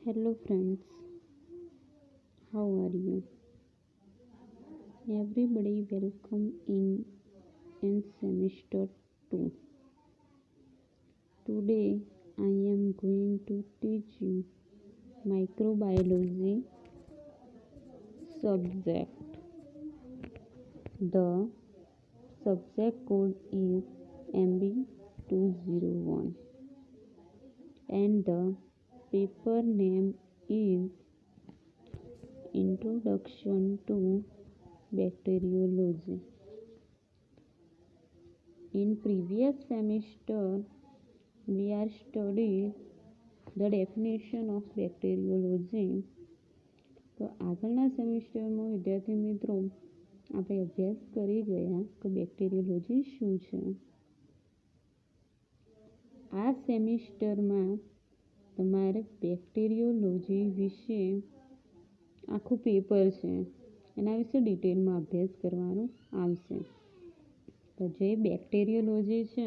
Hello friends, how are you? Everybody welcome in semester 2. Today I am going to teach you microbiology subject. The subject code is MB201 and the paper name is Introduction to Bacteriology. In previous semester, we are studied the definition of bacteriology. તો આગળના સેમિસ્ટરમાં વિદ્યાર્થી મિત્રો આપણે અભ્યાસ કરી ગયા કે બેક્ટેરિયોલોજી શું છે. આ સેમિસ્ટરમાં તમારે બેક્ટેરિયોલોજી વિશે આખું પેપર છે એના વિશે ડિટેલમાં અભ્યાસ કરવાનો આવશે. તો જે બેક્ટેરિયોલોજી છે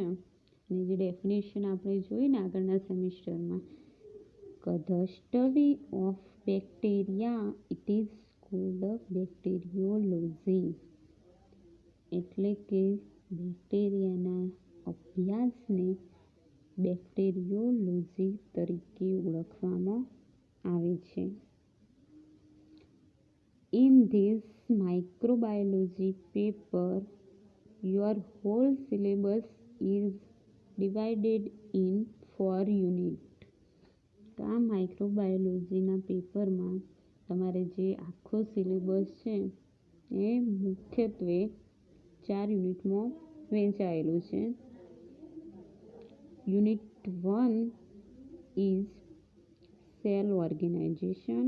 એની જે ડેફિનેશન આપણે જોઈને આગળના સેમિસ્ટરમાં the study of bacteria it is called bacteriology. એટલે કે બેક્ટેરિયાના અભ્યાસને બેક્ટેરિયોલોજી તરીકે ઓળખવામાં આવે છે. In this microbiology paper, your whole syllabus is divided in 4 units. આ માઇક્રોબાયોલોજીના પેપરમાં તમારે જે આખો સિલેબસ છે એ મુખ્યત્વે 4 યુનિટમાં વહેંચાયેલું છે. Unit 1 is cell organization.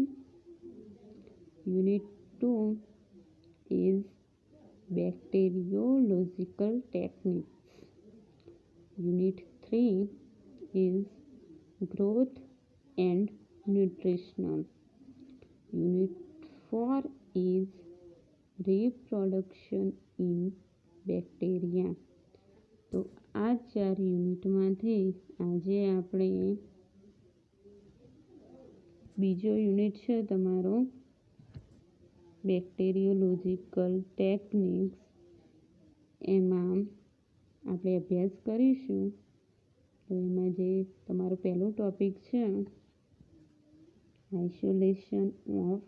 Unit 2 is bacteriological techniques. Unit 3 is growth and nutritional. Unit 4 is reproduction in bacteria. તો આ 4 યુનિટમાંથી આજે આપણે બીજો યુનિટ છે તમારો બેક્ટેરિયોલોજિકલ ટેકનિક્સ, એમાં આપણે અભ્યાસ કરીશું. તો એમાં જે તમારો પહેલો ટોપિક છે isolation of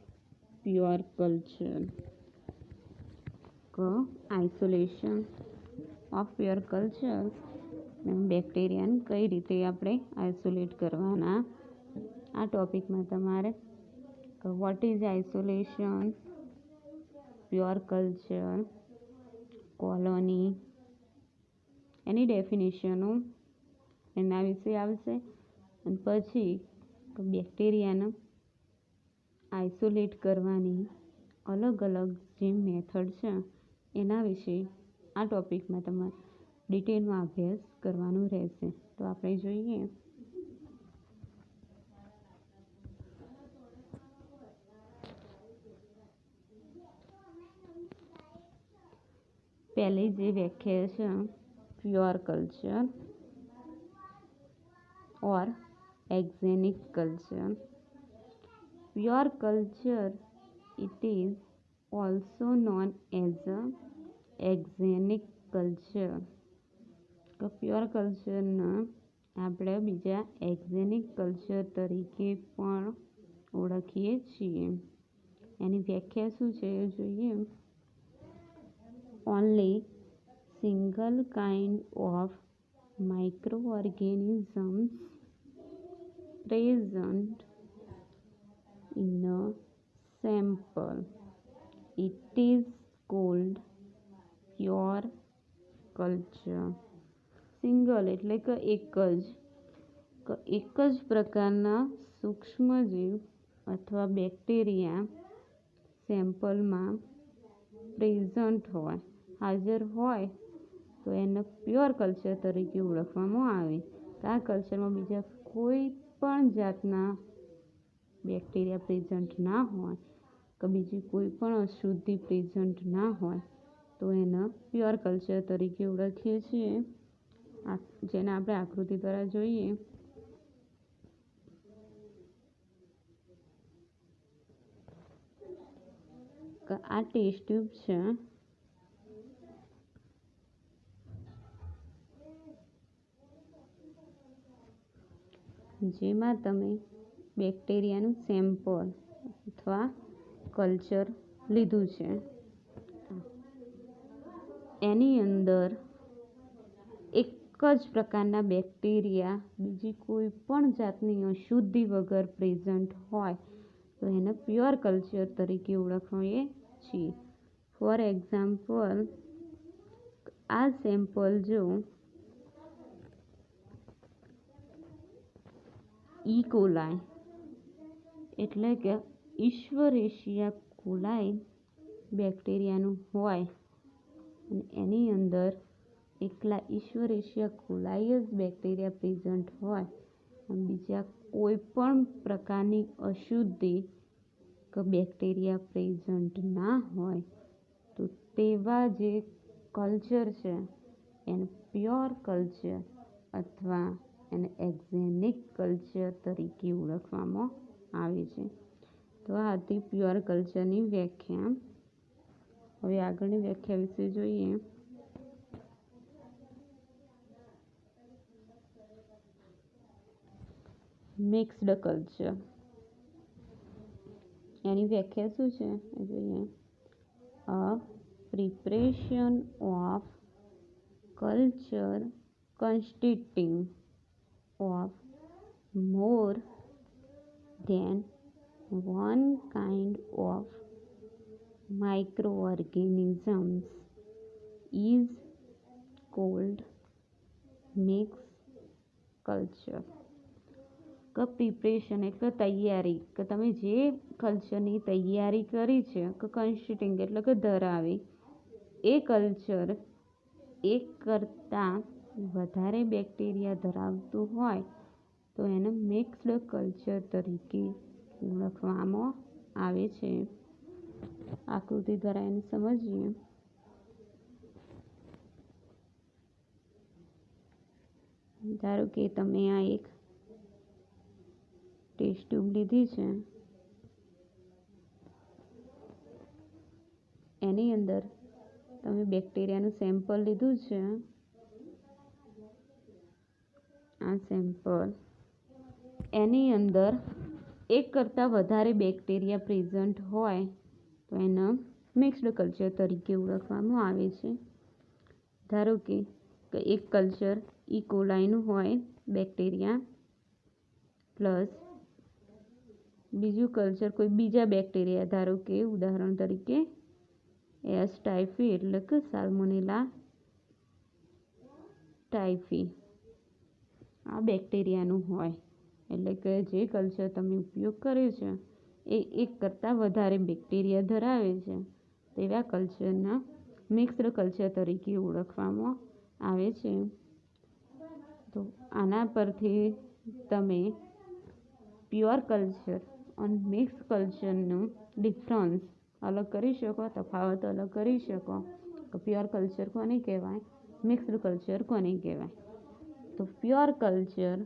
pure culture. Isolation of pure culture બેક્ટેરિયાને કઈ રીતે આપણે આઇસોલેટ કરવાના. આ ટોપિકમાં તમારે what is isolation, pure culture, colony, એની ડેફિનેશનો એના વિશે આવશે. અને પછી બેક્ટેરિયાને આઇસોલેટ કરવાની અલગ અલગ જે મેથડ છે એના વિશે આ ટોપિકમાં તમારે ડિટેલમાં અભ્યાસ કરવાનો રહેશે. તો આપણે જોઈએ પહેલી જે વ્યાખ્યા છે pure culture or exenic culture. Pure culture it is also known as a exenic culture. તો પ્યોર કલ્ચરના આપણે બીજા એક્ઝેનિક કલ્ચર તરીકે પણ ઓળખીએ છીએ. એની વ્યાખ્યા શું છે એ જોઈએ. Only single kind of microorganisms present in a sample. It is called pure culture. Single એટલે કે એક જ પ્રકારના સૂક્ષ્મજીવ અથવા બેક્ટેરિયા સેમ્પલમાં પ્રેઝન્ટ હોય, હાજર હોય તો એને પ્યોર કલ્ચર તરીકે ઓળખવામાં આવે. આ કલ્ચરમાં બીજા કોઈ પણ જાતના બેક્ટેરિયા પ્રેઝન્ટ ના હોય કે બીજી કોઈ પણ અશુદ્ધિ પ્રેઝન્ટ ના હોય તો એને પ્યોર કલ્ચર તરીકે ઓળખીએ છીએ. જેને આપણે આકૃતિ દ્વારા જોઈએ કે આ ટેસ્ટ ટ્યુબ છે જેમાં તમે બેક્ટેરિયાનું સેમ્પલ અથવા કલ્ચર લીધું છે. એની અંદર એક જ પ્રકારના બેક્ટેરિયા બીજી કોઈ પણ જાતની અશુદ્ધિ વગર પ્રેઝન્ટ હોય તો એને પ્યોર કલ્ચર તરીકે ઓળખીએ છીએ. ફોર એક્ઝામ્પલ, આ સેમ્પલ જો ઈ કોલાઈ એટલે કે ઈશ્વરેશિયા કોલાઈ બેક્ટેરિયાનું હોય અને એની અંદર એકલા ઈશ્વરેશિયા કોલાઈ જ બેક્ટેરિયા પ્રેઝન્ટ હોય અને બીજા કોઈ પણ પ્રકારની અશુદ્ધિ કે બેક્ટેરિયા પ્રેઝન્ટ ના હોય તો તેવા જે કલ્ચર છે એને પ્યોર કલ્ચર અથવા એને એક્ઝેનિક કલ્ચર તરીકે ઓળખવામાં આવે છે. તો આ હતી પ્યોર કલ્ચરની વ્યાખ્યા. હવે આગળની વ્યાખ્યા વિશે જોઈએ. મિક્સ્ડ કલ્ચર, એની વ્યાખ્યા શું છે એ જોઈએ. A preparation of culture consisting of more than one kind of microorganisms is called mixed culture. કે પ્રિપરેશન એટલે તૈયારી, કે તમે જે કલ્ચરની તૈયારી કરી છે કે કન્સ્ટિટ્યુટિંગ એટલે કે ધરાવે એ કલ્ચર એક કરતાં વધારે બેક્ટેરિયા ધરાવતું હોય તો એને મિક્સ્ડ કલ્ચર તરીકે ઓળખવામાં આવે છે. આકૃતિ દ્વારા એને સમજીએ. ધારો કે તમે આ એક ટેસ્ટ ટ્યુબ લીધી છે, એની અંદર તમે બેક્ટેરિયાનું સેમ્પલ લીધું છે. આ સેમ્પલ એની અંદર એક કરતાં વધારે બેક્ટેરિયા પ્રેઝન્ટ હોય તો એને મિક્સ્ડ કલ્ચર તરીકે ઓળખવામાં આવે છે. ધારો કે એક કલ્ચર ઈ કોલાઈનું હોય બેક્ટેરિયા પ્લસ બીજું કલ્ચર કોઈ બીજા બેક્ટેરિયા, ધારો કે ઉદાહરણ તરીકે એસ ટાઇફી એટલે કે સાલ્મોનેલા ટાઇફી આ બેક્ટેરિયાનું હોય, એટલે કે જે કલ્ચર તમે ઉપયોગ કર્યો છે એ એક કરતાં વધારે બેક્ટેરિયા ધરાવે છે તેવા કલ્ચરના મિક્સ્ડ કલ્ચર તરીકે ઓળખવામાં આવે છે. તો આના પરથી તમે પ્યોર કલ્ચર અને મિક્સ કલ્ચરનું ડિફરન્સ અલગ કરી શકો, તફાવત અલગ કરી શકો કે પ્યોર કલ્ચર કોને કહેવાય, મિક્સ્ડ કલ્ચર કોને કહેવાય. તો pure culture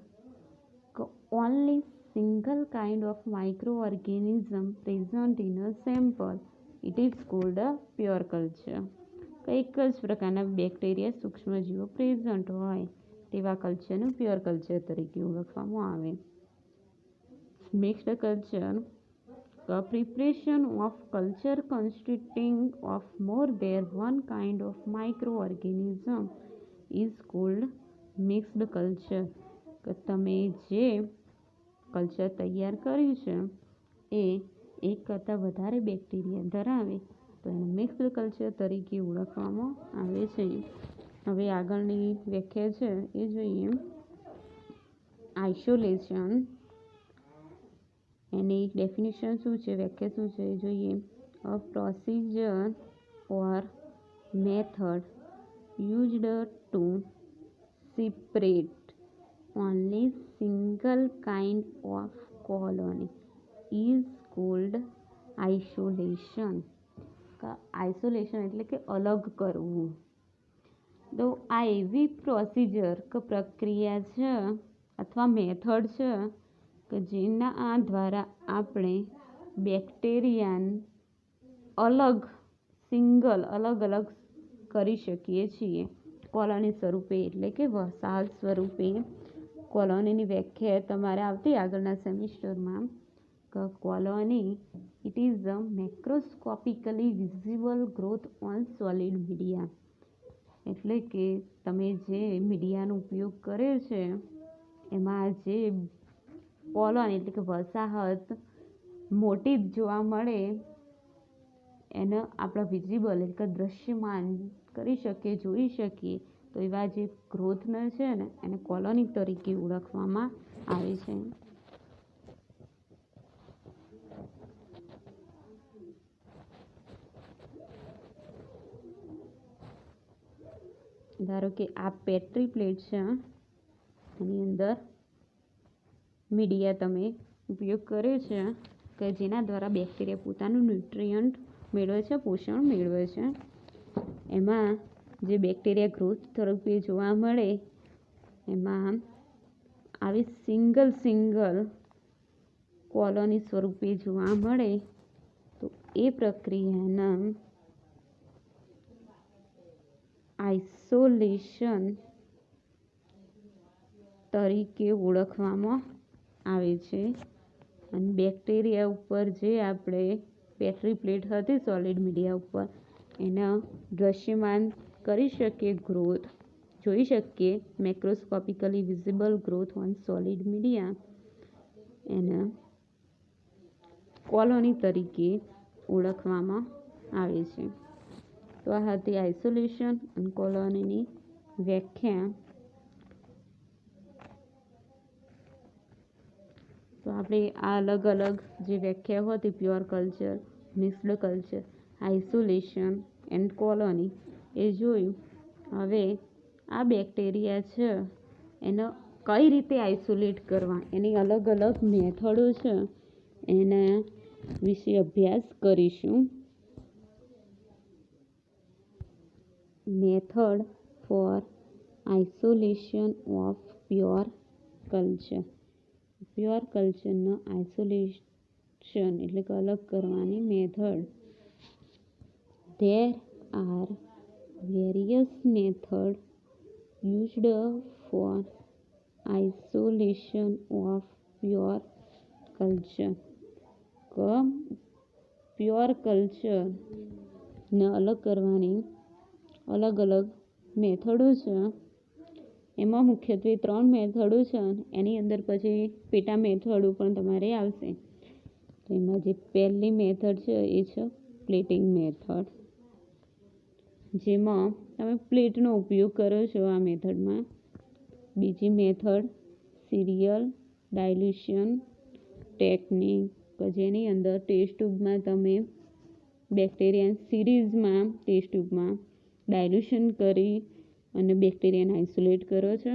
only single kind of microorganism present in a sample, it is called a pure culture. એક જ પ્રકારના બેક્ટેરિયા સૂક્ષ્મજીવો પ્રેઝન્ટ હોય તેવા કલ્ચરનું પ્યોર કલ્ચર તરીકે ઓળખવામાં આવે. Mixed culture preparation of culture consisting of more than one kind of microorganism is called mixed culture. કે તમે જે કલ્ચર તૈયાર કર્યું છે એ એક કરતાં વધારે બેક્ટેરિયા ધરાવે તો એને મિક્સ્ડ કલ્ચર તરીકે ઓળખવામાં આવે છે. હવે આગળની વ્યાખ્યા છે એ જોઈએ. આઇસોલેશન, એની ડેફિનેશન શું છે, વ્યાખ્યા શું છે એ જોઈએ. A procedure or method used to separate only single kind of colony is called isolation. આઇસોલેશન એટલે કે અલગ કરવું. તો આ એવી પ્રોસિજર કે પ્રક્રિયા છે અથવા મેથડ છે કે જેના દ્વારા આપણે બેક્ટેરિયાને અલગ અલગ કરી શકીએ છીએ કોલોની સ્વરૂપે, એટલે કે વસાહત સ્વરૂપે. કોલોનીની વ્યાખ્યા તમારે આવતી આગળના સેમિસ્ટરમાં. Colony it is a macroscopically visible growth on solid media. એટલે કે તમે જે મીડિયાનો ઉપયોગ કરે છે એમાં જે કોલોની એટલે કે વસાહત મોટી જોવા મળે એને આપણે વિઝિબલ એટલે કે દ્રશ્યમાન કરી શકીએ, જોઈ શકીએ. તો એવા જે ગ્રોથને છે ને એને કોલોની તરીકે ઓળખવામાં આવે છે. ધારો કે આ પેટ્રી પ્લેટ છે, એની અંદર મીડિયા તમે ઉપયોગ કર્યો છે કે જેના દ્વારા બેક્ટેરિયા પોતાનું ન્યુટ્રિયન્ટ મેળવે છે, પોષણ મેળવે છે. એમાં જે બેક્ટેરિયા ગ્રોથ તરફે જોવા મળે એમાં આવી સિંગલ કોલોની સ્વરૂપે જોવા મળે તો એ પ્રક્રિયાના આઇસોલેશન તરીકે ઓળખવામાં આવે છે. અને બેક્ટેરિયા ઉપર જે આપણે પેટ્રી પ્લેટ હતી સોલિડ મીડિયા ઉપર એના દ્રશ્યમાન કરી શકીએ, ગ્રોથ જોઈ શકીએ, macroscopically visible growth on solid media, એને કોલોની તરીકે ઓળખવામાં આવે છે. તો આ હતી આઇસોલેશન અને કોલોનીની વ્યાખ્યા. તો આપણે આ અલગ અલગ જે વ્યાખ્યા હતી pure culture, mixed culture, isolation and colony એ જોયું. હવે આ બેક્ટેરિયા છે એને કઈ રીતે આઇસોલેટ કરવા, એની અલગ અલગ મેથડો છે એના વિશે અભ્યાસ કરીશું. Method for isolation of pure culture. Pure કલ્ચરનો આઇસોલેશન એટલે કે અલગ કરવાની method. There are various method used for isolation of pure culture. પ્યોર કલ્ચરને અલગ કરવાની અલગ અલગ મેથડો છે. એમાં મુખ્યત્વે 3 મેથડો છે. એની અંદર પછી પેટા મેથડો પણ તમારે આવશે. એમાં જે પહેલી મેથડ છે એ છે પ્લેટિંગ મેથડ, જેમાં તમે પ્લેટનો ઉપયોગ કરો છો આ મેથડમાં. બીજી મેથડ સિરિયલ ડાયલ્યુશન ટેકનિક, કે જેની અંદર ટેસ્ટ ટ્યુબમાં તમે બેક્ટેરિયા સિરીઝમાં ટેસ્ટ ટ્યુબમાં ડાયલ્યુશન કરી અને બેક્ટેરિયાને આઇસોલેટ કરો છો.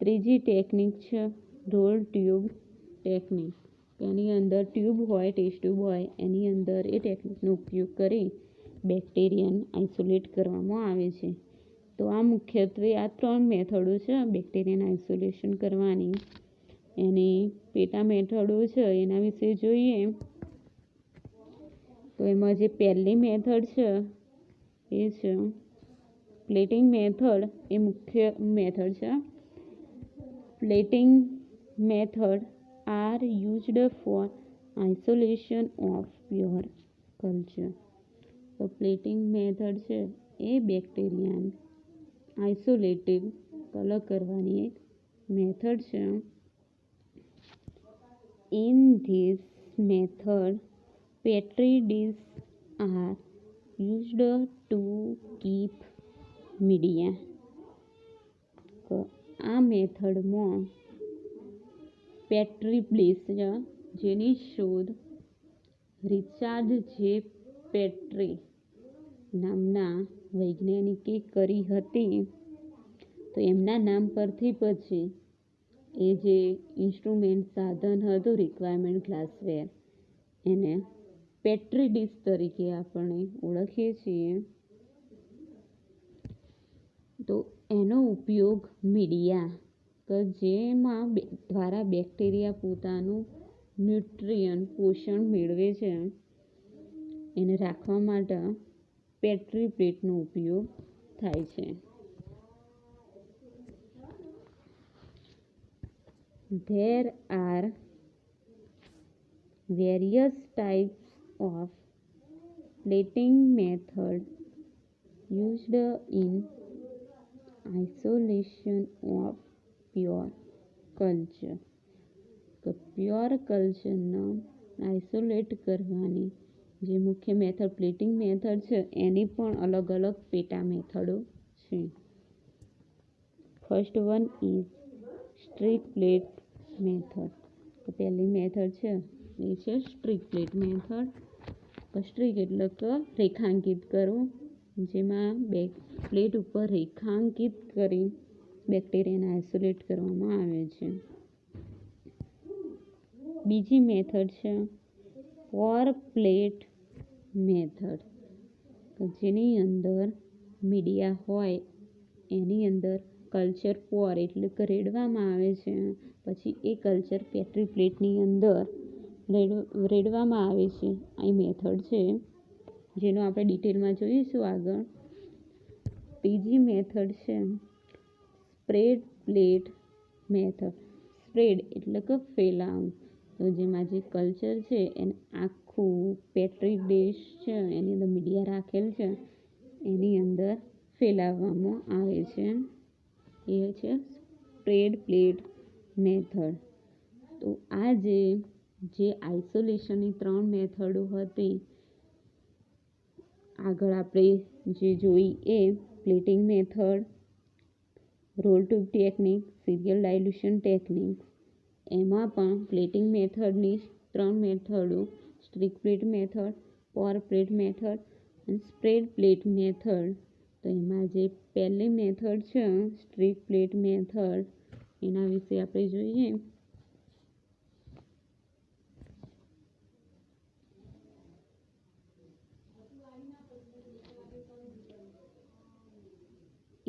ત્રીજી ટેકનિક છે રોલ ટ્યુબ ટેકનિક. એની અંદર ટ્યુબ હોય, ટેસ્ટ ટ્યુબ હોય, એની અંદર એ ટેકનિકનો ઉપયોગ કરી બેક્ટેરિયાને આઇસોલેટ કરવામાં આવે છે. તો આ મુખ્યત્વે આ 3 મેથડો છે બેક્ટેરિયાને આઇસોલેશન કરવાની. એની પેટા મેથડો છે એના વિશે જોઈએ તો એમાં જે પહેલી મેથડ છે એ છે પ્લેટિંગ મેથડ. એ મુખ્ય મેથડ છે. Plating method are used for isolation of pure culture. તો પ્લેટિંગ મેથડ છે એ બેક્ટેરિયાને આઇસોલેટેડ અલગ કરવાની એક મેથડ છે. In this method petri dish are used to keep media. તો આ મેથડમાં પેટ્રી ડીશ જેની શોધ રિચાર્ડ જે પેટ્રી નામના વૈજ્ઞાનિકે કરી હતી. તો એમના નામ પરથી પછી એ જે ઇન્સ્ટ્રુમેન્ટ સાધન હતું રિક્વાયરમેન્ટ ગ્લાસવેર એને પેટ્રી ડીશ તરીકે આપણે ઓળખીએ છીએ. તો એનો ઉપયોગ મીડિયા કે જેમાં દ્વારા બેક્ટેરિયા પોતાનું ન્યુટ્રિયન્ટ પોષણ મેળવે છે એને રાખવા માટે પેટ્રી પ્લેટનો ઉપયોગ થાય છે. There are various types of plating method used in isolation of pure culture. તો પ્યોર કલ્ચરને આઇસોલેટ કરવાની જે મુખ્ય મેથડ પ્લેટિંગ મેથડ છે એની પણ અલગ અલગ પેટા મેથડો છે. First one is strict plate method. તો પહેલી મેથડ છે એ છે સ્ટ્રીક પ્લેટ મેથડ. સ્ટ્રીક એટલે કે રેખાંકિત કરવું, જેમાં પ્લેટ ઉપર રેખાંકિત કરી બેક્ટેરિયાને આઇસોલેટ કરવામાં આવે છે. બીજી મેથડ છે પોર પ્લેટ મેથડ, જેની અંદર મીડિયા હોય એની અંદર કલ્ચર પોર એટલે કે રેડવામાં આવે છે. પછી એ કલ્ચર પેટ્રી પ્લેટની અંદર રેડવામાં આવે છે. આ મેથડ છે જેનો આપણે ડિટેલમાં જોઈશું આગળ. ત્રીજી મેથડ છે સ્પ્રેડ પ્લેટ મેથડ. સ્પ્રેડ એટલે કે ફેલાવું, તો જેમાં જે કલ્ચર છે એને આખું પેટ્રી ડિશ છે એની અંદર મીડિયા રાખેલ છે એની અંદર ફેલાવવામાં આવે છે. એ છે સ્પ્રેડ પ્લેટ મેથડ. તો આ જે આઇસોલેશનની 3 મેથડો હતી આગળ આપણે જે જોઈ એ plating method, roll tube technique, serial dilution technique, એમાં પણ પ્લેટિંગ મેથડની 3 મેથડો streak plate method, pour plate method અને સ્પ્રેડ પ્લેટ મેથડ. તો એમાં જે પહેલી મેથડ છે સ્ટ્રીક પ્લેટ મેથડ એના વિશે આપણે જોઈએ.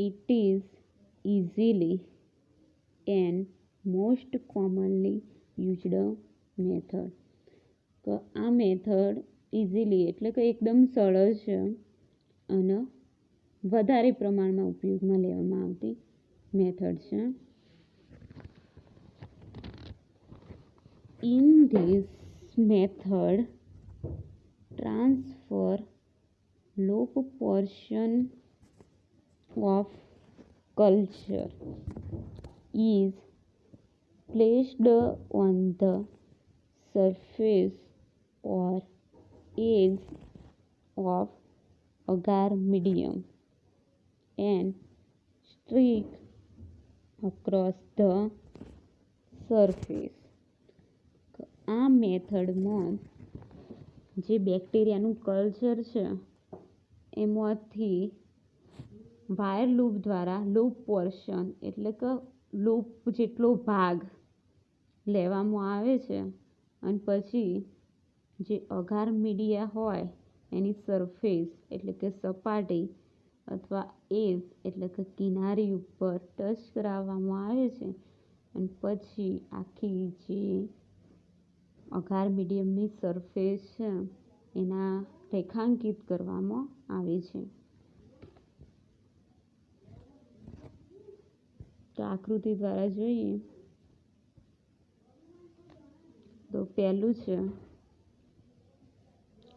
It is easily and most commonly used method. તો આ મેથડ ઇઝીલી એટલે કે એકદમ સરળ છે અને વધારે પ્રમાણમાં ઉપયોગમાં લેવામાં આવતી મેથડ છે. In this method, transfer loop portion of culture is placed on the surface or edge of agar medium and streak across the surface. આ મેથડમાં જે બેક્ટેરિયાનું કલ્ચર છે એમાંથી વાયર લૂપ દ્વારા લૂપ પોર્શન એટલે કે લૂપ જેટલો ભાગ લેવામાં આવે છે અને પછી જે અગાર મીડિયા હોય એની સરફેસ એટલે કે સપાટી અથવા એજ એટલે કે કિનારી ઉપર ટચ કરાવવામાં આવે છે અને પછી આખી જે અગાર મીડિયમની સરફેસ છે એના રેખાંકિત કરવામાં આવે છે. તો આકૃતિ દ્વારા જોઈએ તો પહેલું છે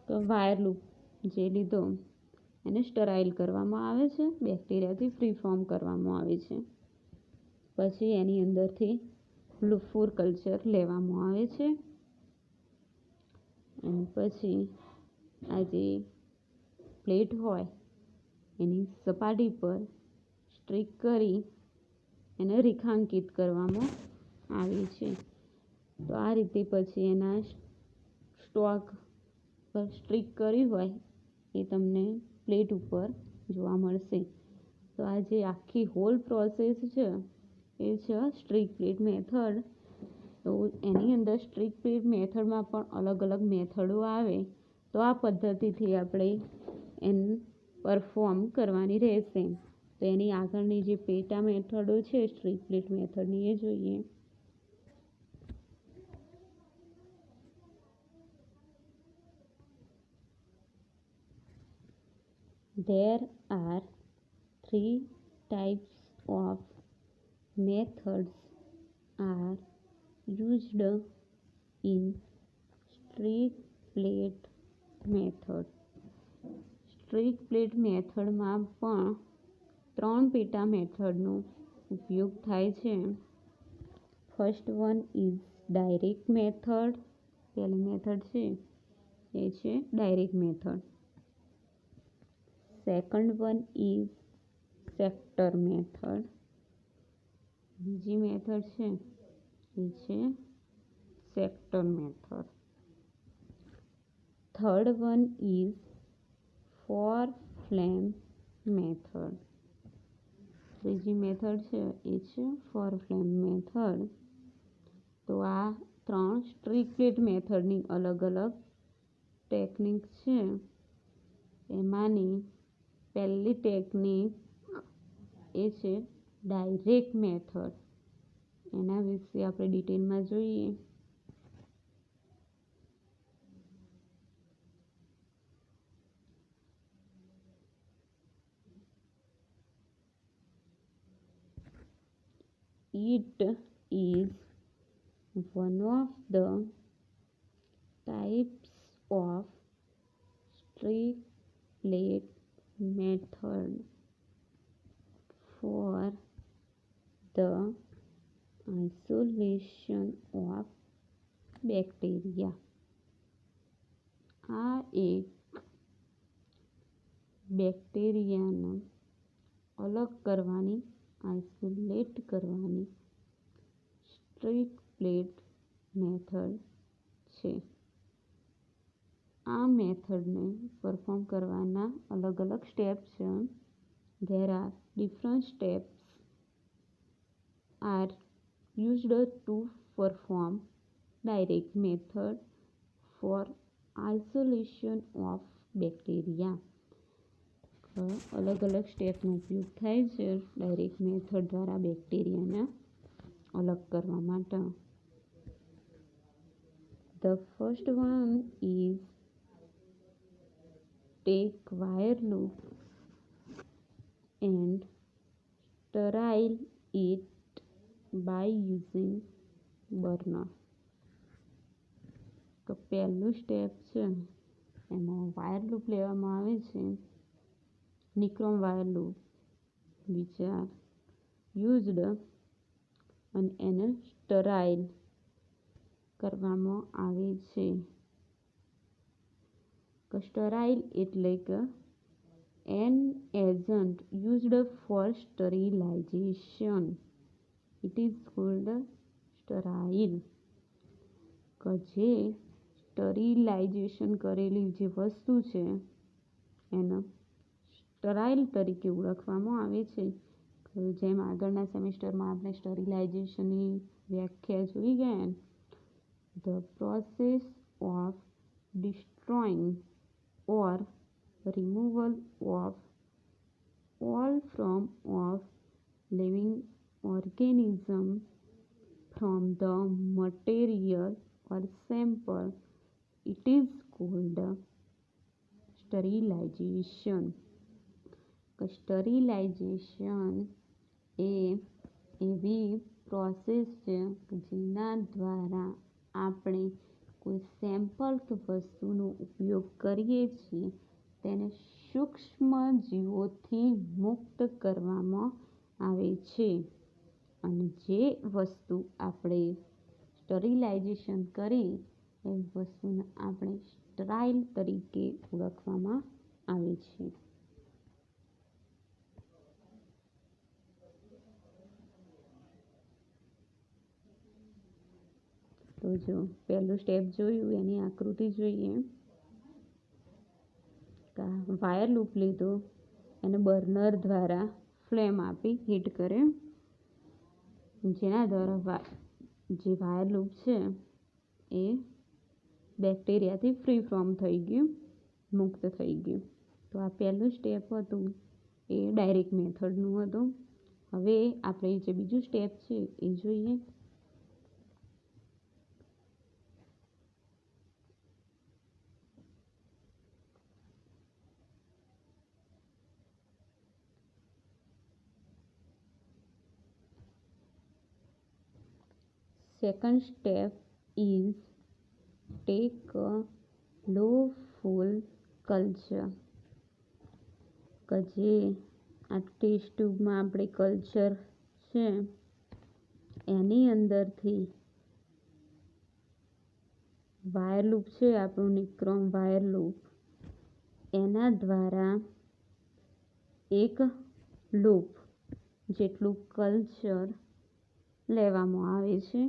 તો વાયર લૂપ જે લીધો એને સ્ટરાઇલ કરવામાં આવે છે, બેક્ટેરિયાથી ફ્રી ફોર્મ કરવામાં આવે છે. પછી એની અંદરથી લૂપફોર કલ્ચર લેવામાં આવે છે અને પછી આ જે પ્લેટ હોય એની સપાટી પર સ્ટ્રીક કરી એને રેખાંકિત કરવામાં આવે છે. તો આ રીતે પછી એના સ્ટોક પર સ્ટ્રીક કરી હોય એ તમને પ્લેટ ઉપર જોવા મળશે. તો આ જે આખી હોલ પ્રોસેસ છે એ છે સ્ટ્રીક પ્લેટ મેથડ. તો એની અંદર સ્ટ્રીક પ્લેટ મેથડમાં પણ અલગ અલગ મેથડો આવે. તો આ પદ્ધતિથી આપણે એને પરફોર્મ કરવાની રહેશે. તો એની આગળની જે પેટા મેથડો છે સ્ટ્રીક પ્લેટ મેથડની એ જોઈએ. There are three types of methods are used in strict plate method. Strict plate મેથડમાં પણ 3 પેટા મેથડનો ઉપયોગ થાય છે. First one is direct method. પહેલી મેથડ છે એ છે direct method. Second one is sector method. બીજી મેથડ છે એ છે sector method. Third one is four flame method. ત્રીજી મેથડ છે એ છે ફોર ફ્લેમ મેથડ. તો આ 3 સ્ટ્રીક પ્લેટ મેથડની અલગ અલગ ટેકનિક છે. એમાંની પહેલી ટેકનિક એ છે ડાયરેક્ટ મેથડ. એના વિશે આપણે ડિટેલમાં જોઈએ. It is one of the types of straight plate method for the isolation of bacteria. આ એક બેક્ટેરિયાને અલગ કરવાની, આઇસોલેટ કરવાની સ્ટ્રીક પ્લેટ મેથડ છે. આ મેથડને પરફોર્મ કરવાના અલગ અલગ સ્ટેપ છે. There are different steps are used to perform direct method for isolation of bacteria. અલગ અલગ સ્ટેપનો ઉપયોગ થાય છે ડાયરેક્ટ મેથડ દ્વારા બેક્ટેરિયાને અલગ કરવા માટે. The first one is take wire loop and sterile it by using burner. તો પહેલું સ્ટેપ છે એમાં વાયર લૂપ લેવામાં આવે છે. Nichrome wire loop which are used અને એને સ્ટરાઇલ કરવામાં આવે છે. સ્ટરાઇલ એટલે કે an agent used for sterilization. It is called sterile. કે જે સ્ટરીલાઇઝેશન કરેલી જે વસ્તુ છે એને સ્ટરાઇલ તરીકે ઓળખવામાં આવે છે. જેમ આગળના સેમિસ્ટરમાં આપણે સ્ટરીલાઇઝેશનની વ્યાખ્યા જોઈ ગયા. The process of destroying or removal of all form of living organism from the material or sample. It is called sterilization. સ્ટરીલાઇઝેશન એ એવી પ્રોસેસ છે જેના દ્વારા આપણે કોઈ સેમ્પલ કે વસ્તુનો ઉપયોગ કરીએ છીએ તેને સૂક્ષ્મ જીવોથી મુક્ત કરવામાં આવે છે. અને જે વસ્તુ આપણે સ્ટરીલાઇઝેશન કરી એ વસ્તુને આપણે સ્ટરાઇલ તરીકે ઓળખવામાં આવે છે. તો જો પહેલું સ્ટેપ જોયું એની આકૃતિ જોઈએ. વાયર લૂપ લીધો, એને બર્નર દ્વારા ફ્લેમ આપી હીટ કરે, જેના દ્વારા જે વાયર લૂપ છે એ બેક્ટેરિયાથી ફ્રી ફ્રોમ થઈ ગયું, મુક્ત થઈ ગયું. તો આ પહેલું સ્ટેપ હતું એ ડાયરેક્ટ મેથડનું હતું. હવે આપણે જે બીજું સ્ટેપ છે એ જોઈએ. Second step is take a low full culture. કે જે આ ટેસ્ટ ટ્યુબમાં આપણે કલ્ચર છે એની અંદરથી વાયર લૂપ છે આપણું નિક્રોમ વાયર લૂપ, એના દ્વારા એક લૂપ જેટલું કલ્ચર લેવામાં આવે છે.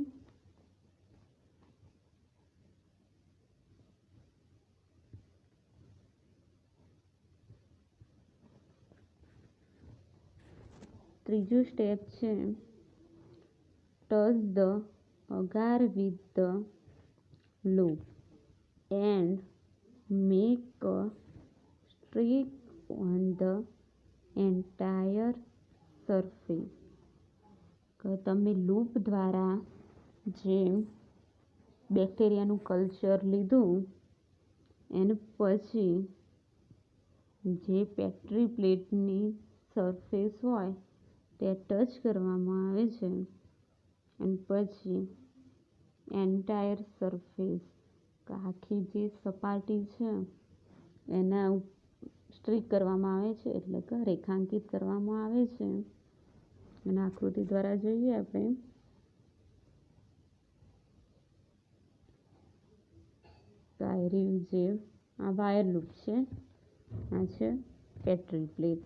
ત્રીજું સ્ટેપ છે touch the agar with the loop and make a streak on the entire surface. કે તમે લૂપ દ્વારા જે બેક્ટેરિયાનું કલ્ચર લીધું એને પછી જે પેટ્રી પ્લેટની સરફેસ હોય તે ટચ કરવામાં આવે છે અને પછી એન્ટાયર સરફેસ આખી જે સપાટી છે એના સ્ટ્રીક કરવામાં આવે છે, એટલે કે રેખાંકિત કરવામાં આવે છે. અને આકૃતિ દ્વારા જોઈએ આપણે જે આ વાયર લૂપ છે, આ છે પેટ્રી પ્લેટ,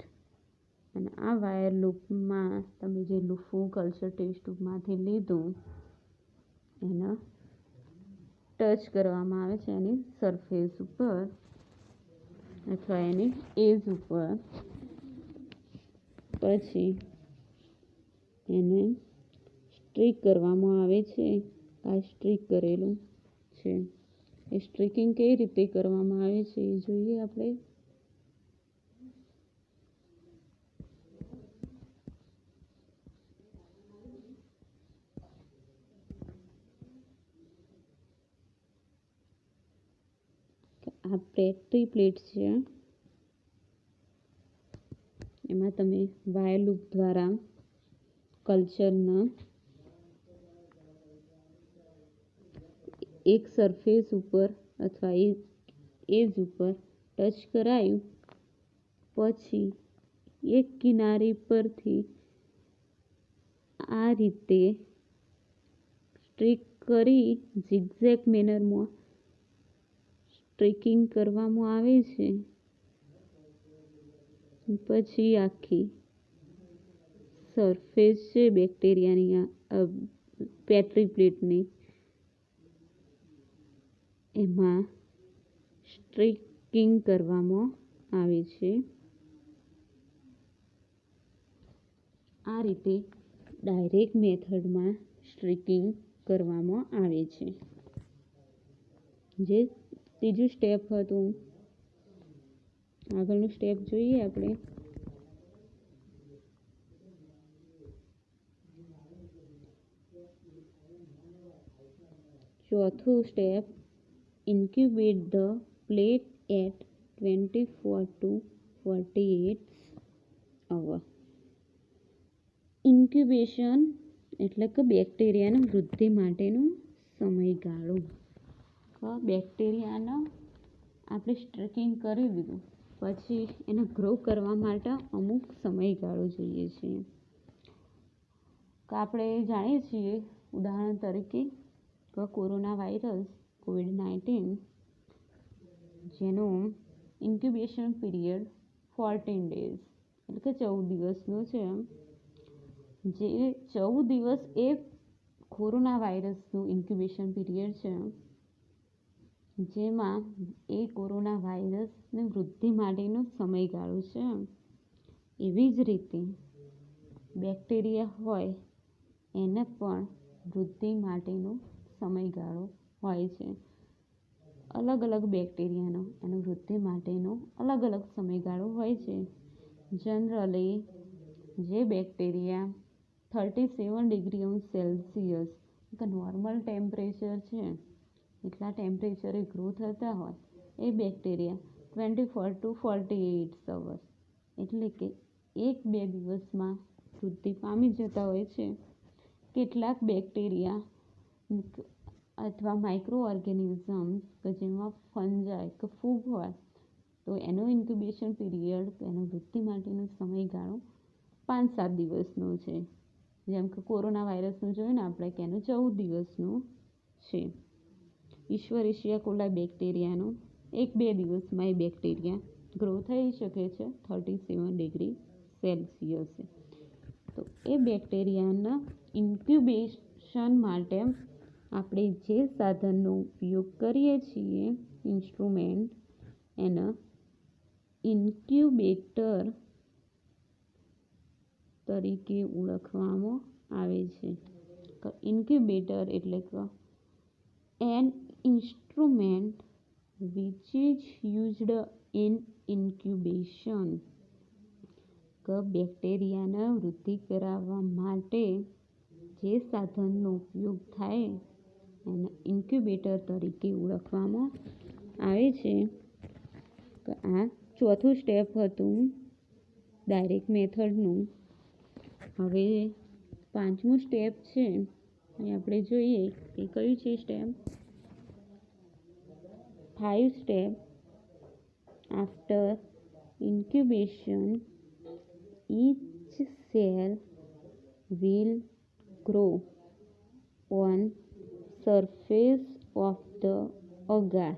અને આ વાયર લૂપમાં તમે જે લૂફું કલ્ચર ટેસ્ટ ટ્યુબમાંથી લીધું એને ટચ કરવામાં આવે છે એની સરફેસ ઉપર અથવા એની એજ ઉપર. પછી એને સ્ટ્રીક કરવામાં આવે છે. આ સ્ટ્રીક કરેલું છે. એ સ્ટ્રીકિંગ કઈ રીતે કરવામાં આવે છે એ જોઈએ આપણે. આ પેટ્રી પ્લેટ છે એમાં તમે વાયર લૂપ દ્વારા કલ્ચરના એક સરફેસ ઉપર અથવા એજ ઉપર ટચ કરાયું, પછી એક કિનારી પરથી આ રીતે સ્ટ્રીક કરી ઝિગઝેગ મેનરમાં સ્ટ્રીકિંગ કરવામાં આવે છે. પછી આખી સરફેસ છે બેક્ટેરિયાની પેટ્રી પ્લેટની એમાં સ્ટ્રીકિંગ કરવામાં આવે છે. આ રીતે ડાયરેક્ટ મેથડમાં સ્ટ્રીકિંગ કરવામાં આવે છે. જે ત્રીજું સ્ટેપ હતું. આગળનું સ્ટેપ જોઈએ આપણે. ચોથું step incubate the plate at 24 to 48 hours. Incubation એટલે કે બેક્ટેરિયાની વૃદ્ધિ માટેનો સમયગાળો. બેક્ટેરિયાને આપણે સ્ટ્રીકિંગ કરી દીધું પછી એને ગ્રો કરવા માટે અમુક સમયગાળો જોઈએ છે. આપણે જાણીએ છીએ ઉદાહરણ તરીકે કોરોના વાયરસ COVID-19 જેનો ઇન્ક્યુબેશન પીરિયડ 14 days એટલે કે 14 દિવસનો છે. જે 14 દિવસ એ કોરોના વાયરસનું ઇન્ક્યુબેશન પીરિયડ છે, જેમાં એ કોરોના વાયરસની વૃદ્ધિ માટેનો સમયગાળો છે. એવી જ રીતે બેક્ટેરિયા હોય એને પણ વૃદ્ધિ માટેનો સમયગાળો હોય છે. અલગ અલગ બેક્ટેરિયાનો એનો વૃદ્ધિ માટેનો અલગ અલગ સમયગાળો હોય છે. જનરલી જે બેક્ટેરિયા 37 ડિગ્રી સેલ્સિયસ કે નોર્મલ ટેમ્પરેચર છે એટલા ટેમ્પરેચરે ગ્રો થતા હોય એ બેક્ટેરિયા 24 to 48 hours એટલે કે 1-2 દિવસમાં વૃદ્ધિ પામી જતા હોય છે. કેટલાક બેક્ટેરિયા અથવા માઇક્રો ઓર્ગેનિઝમ્સ કે જેમાં ફંજાઈ કે ફૂગ હોય તો એનો ઇન્ક્યુબેશન પીરિયડ એનો વૃદ્ધિ માટેનો સમયગાળો 5-7 દિવસનો છે. જેમ કે કોરોના વાયરસનું જોયું ને આપણે કે એનો 14 દિવસનો છે. ઈશ્વરેશિયા કોલાઈ બેક્ટેરિયાનો 1-2 દિવસમાં એ બેક્ટેરિયા ગ્રો થઈ શકે છે 37 ડિગ્રી સેલ્સિયસે. તો એ બેક્ટેરિયાના ઇન્ક્યુબેશન માટે આપણે જે સાધનનો ઉપયોગ કરીએ છીએ ઇન્સ્ટ્રુમેન્ટ એના ઇન્ક્યુબેટર તરીકે ઓળખવામાં આવે છે. ઇન્ક્યુબેટર એટલે કે an instrument which is used in incubation. બેક્ટેરિયાને વૃદ્ધિ કરાવવા માટે જે સાધનનો ઉપયોગ થાય એને ઇન્ક્યુબેટર તરીકે ઓળખવામાં આવે છે. તો આ ચોથું સ્ટેપ હતું ડાયરેક્ટ મેથડનું. હવે 5મું સ્ટેપ છે એ આપણે જોઈએ એ કયું છે step. 5 step after incubation each cell will grow on surface of the agar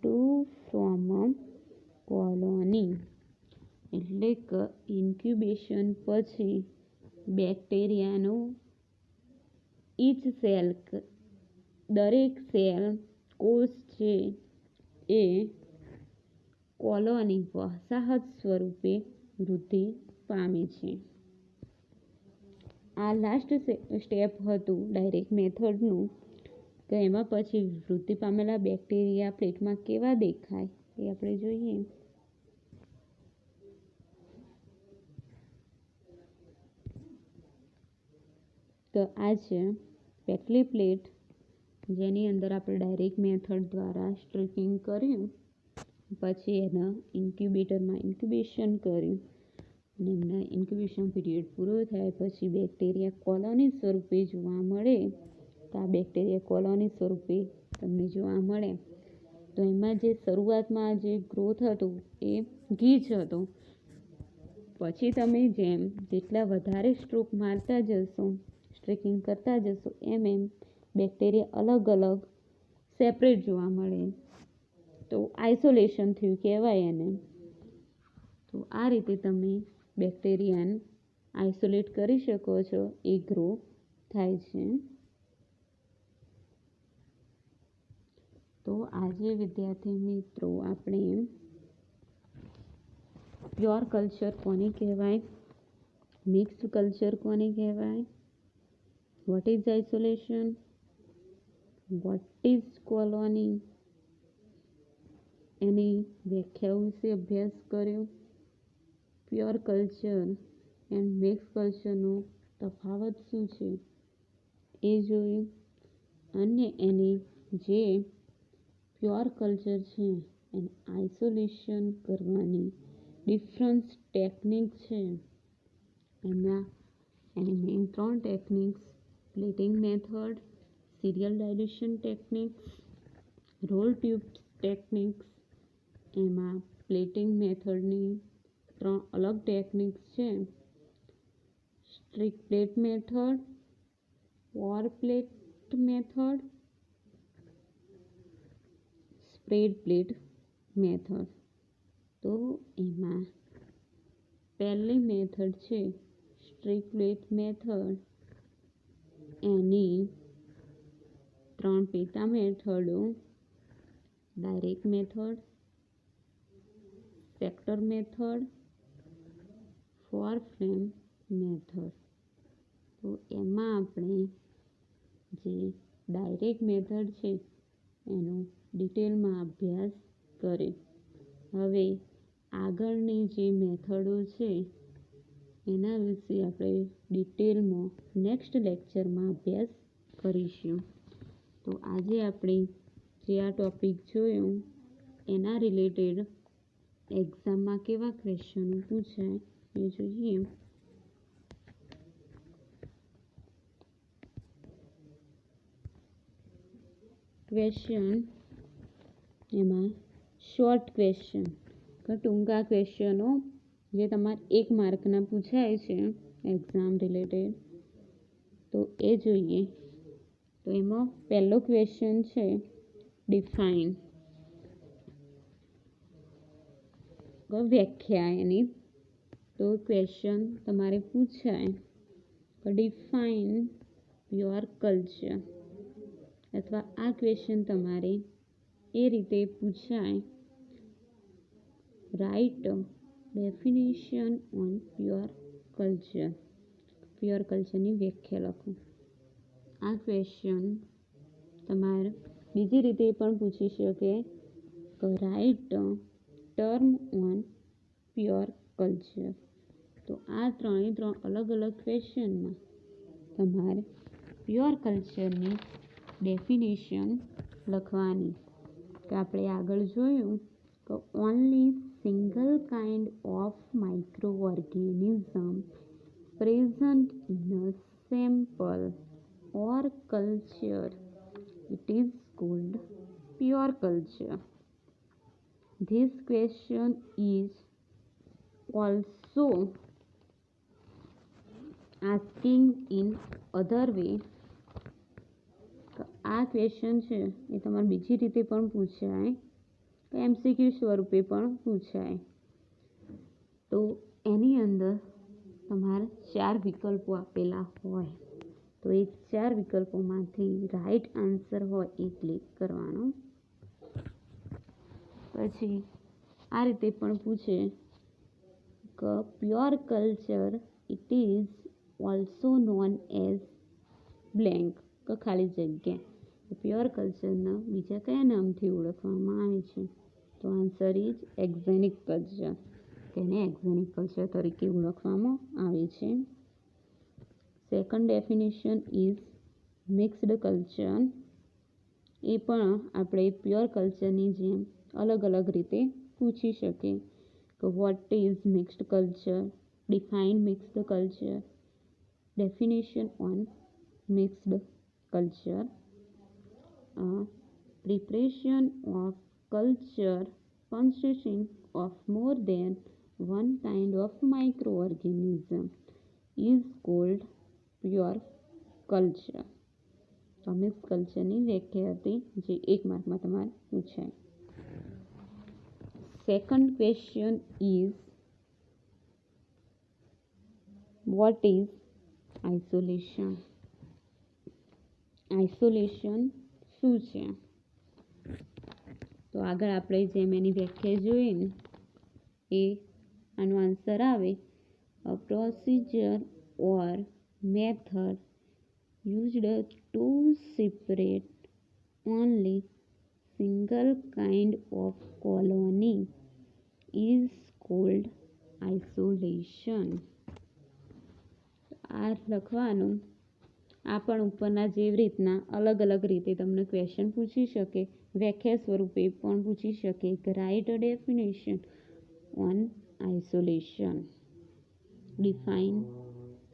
to form a colony. એટલે કે ઇન્ક્યુબેશન પછી બેક્ટેરિયાનું ઈચ સેલ દરેક સેલ કોષ છે એ કોલોની વસાહત સ્વરૂપે વૃદ્ધિ પામે છે. આ લાસ્ટ સ્ટેપ હતું ડાયરેક્ટ મેથડનું. તો એમાં પછી વૃદ્ધિ પામેલા બેક્ટેરિયા પ્લેટમાં કેવા દેખાય એ આપણે જોઈએ. તો આ છે પહેલી પ્લેટ જેની અંદર આપણે ડાયરેક્ટ મેથડ દ્વારા સ્ટ્રીપિંગ કર્યું, પછી એના ઇન્ક્યુબેટરમાં ઇન્ક્યુબેશન કર્યું અને એમના ઇન્ક્યુબેશન પીરિયડ પૂરો થાય પછી બેક્ટેરિયા કોલોની સ્વરૂપે જોવા મળે. તો આ બેક્ટેરિયા કોલોની સ્વરૂપે તમને જોવા મળે. તો એમાં જે શરૂઆતમાં જે ગ્રોથ હતું એ ગીચ હતો. પછી તમે જેટલા વધારે સ્ટ્રોક મારતા જશો, સ્ટ્રીકિંગ કરતા જશો એમ બેક્ટેરિયા અલગ અલગ સેપરેટ જોવા મળે. તો આઇસોલેશન થયું કહેવાય એને. તો આ રીતે તમે બેક્ટેરિયાને આઇસોલેટ કરી શકો છો, એ ગ્રો થાય છે. તો આજે વિદ્યાર્થી મિત્રો આપણે પ્યોર કલ્ચર કોને કહેવાય, મિક્સ્ડ કલ્ચર કોને કહેવાય, what is isolation, what is colony એની વ્યાખ્યાઓ વિશે અભ્યાસ કર્યો. પ્યોર કલ્ચર એન્ડ મિક્સ કલ્ચરનો તફાવત શું છે એ જોયું. અને એની જે પ્યોર કલ્ચર છે એને આઇસોલેશન કરવાની ડિફરન્સ ટેકનિક છે. એમાં એની main 3 techniques plating method, serial dilution techniques, roll tube techniques. એમાં પ્લેટિંગ મેથડની 3 અલગ ટેકનિક્સ છે. Streak plate method, pour plate method, spread plate method. તો એમાં પહેલી મેથડ છે સ્ટ્રીક પ્લેટ મેથડ. એની 3 પેટા મેથડો direct method, sector method, four frame method. તો એમાં આપણે જે ડાયરેક્ટ મેથડ છે એનો ડિટેલમાં અભ્યાસ કરે. હવે આગળની જે મેથડો છે એના વિશે આપણે ડિટેલમાં નેક્સ્ટ લેક્ચરમાં અભ્યાસ કરીશું. તો આજે આપણે જે આ ટૉપિક જોયું એના રિલેટેડ એક્ઝામમાં કેવા ક્વેશ્ચનો પૂછાય એ જોઈએ. ક્વેશ્ચન એમાં શોર્ટ ક્વેશ્ચન ટૂંકા ક્વેશ્ચનો જે તમારે 1 માર્કના પૂછાય છે એક્ઝામ રિલેટેડ, તો એ જોઈએ. તો એમાં પહેલો ક્વેશ્ચન છે ડિફાઇન, વ્યાખ્યા એની. તો ક્વેશ્ચન તમારે પૂછાય ડિફાઇન યોર કલ્ચર, અથવા આ ક્વેશ્ચન તમારે એ રીતે પૂછાય write definition on pure culture. Pure કલ્ચરની વ્યાખ્યા લખો. આ ક્વેશ્ચન તમારે બીજી રીતે પણ પૂછી શકે કે write term on pure culture. તો આ ત્રણે અલગ અલગ ક્વેશ્ચનમાં તમારે પ્યોર કલ્ચરની ડેફિનેશન લખવાની. તો આપણે આગળ જોયું કે only single kind of micro organism present in a sample or culture, it is called pure culture. This question is also asking in other way. આ ક્વેશ્ચન છે એ તમારે બીજી રીતે પણ પૂછાય, MCQ સ્વરૂપે પણ પૂછાય. તો એની અંદર તમારે 4 વિકલ્પો આપેલા હોય, તો એ 4 વિકલ્પોમાંથી રાઇટ આન્સર હોય એ ક્લિક કરવાનો. પછી આ રીતે પણ પૂછે કે pure culture it is also known as blank, કે ખાલી જગ્યા. પ્યોર કલ્ચરના બીજા કયા નામથી ઓળખવામાં આવે છે? તો આન્સર ઇઝ એક્ઝેનિક કલ્ચર. તેને એક્ઝેનિક કલ્ચર તરીકે ઓળખવામાં આવે છે. Second definition is mixed culture. એ પણ આપણે પ્યોર કલ્ચરની જેમ અલગ અલગ રીતે પૂછી શકે કે what is mixed culture, define mixed culture, definition on mixed culture, preparation of culture consisting of more than one kind of microorganism is called pure culture. તો મિક્સ કલ્ચરની વ્યાખ્યા હતી જે 1 માર્કમાં તમારે પૂછાય. Second question is what is isolation. Isolation શું છે? તો આગળ આપણે જેમ એની વ્યાખ્યા જોઈએ ને એ આનો આન્સર આવે a procedure or method used to separate only single kind of colony is called isolation. આ લખવાનું. આ પણ ઉપરના જેવી રીતના અલગ અલગ રીતે તમને ક્વેશ્ચન પૂછી શકે, વ્યાખ્યા સ્વરૂપે પણ પૂછી શકે કે write a definition on isolation, define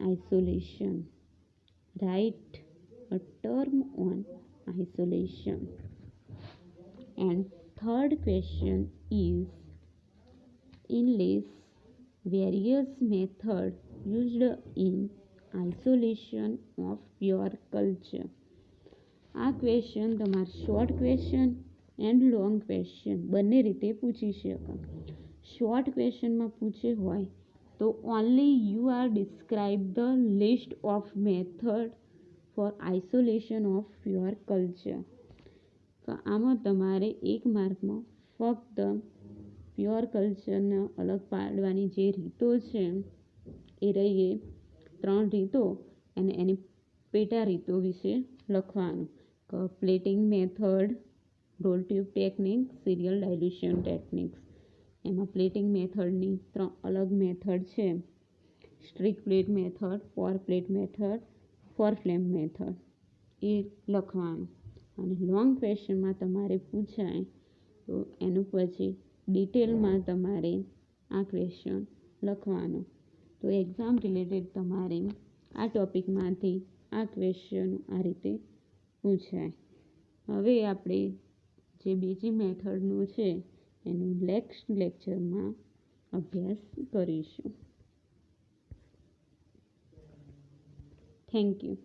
isolation, write a term on isolation. And third question is enlist various method used in isolation of pure culture. આ ક્વેશ્ચન તમારે short question and long question બંને રીતે પૂછી શકે. Short ક્વેશ્ચનમાં પૂછે હોય તો only you are describe the list of method for isolation of pure culture. તો આમાં તમારે 1 માર્કમાં ફક્ત પ્યોર કલ્ચરને અલગ પાડવાની જે રીતો છે એ રહીએ 3 રીતો અને એની પેટા રીતો વિશે લખવાનું. Plating method, roll tube technique, serial dilution techniques. એમાં પ્લેટિંગ મેથડની 3 અલગ મેથડ છે: streak plate method, pour plate method, four flame method. એ લખવાનું. અને લોંગ ક્વેશ્ચનમાં તમારે પૂછાય તો એનું પછી ડિટેલમાં તમારે આ ક્વેશ્ચન લખવાનું. તો એક્ઝામ રિલેટેડ તમારે આ ટોપિકમાંથી આ ક્વેશ્ચન આ રીતે પૂછાય. હવે આપણે જે બીજી મેથડનું છે એનું નેક્સ્ટ લેક્ચરમાં અભ્યાસ કરીશું. Thank you.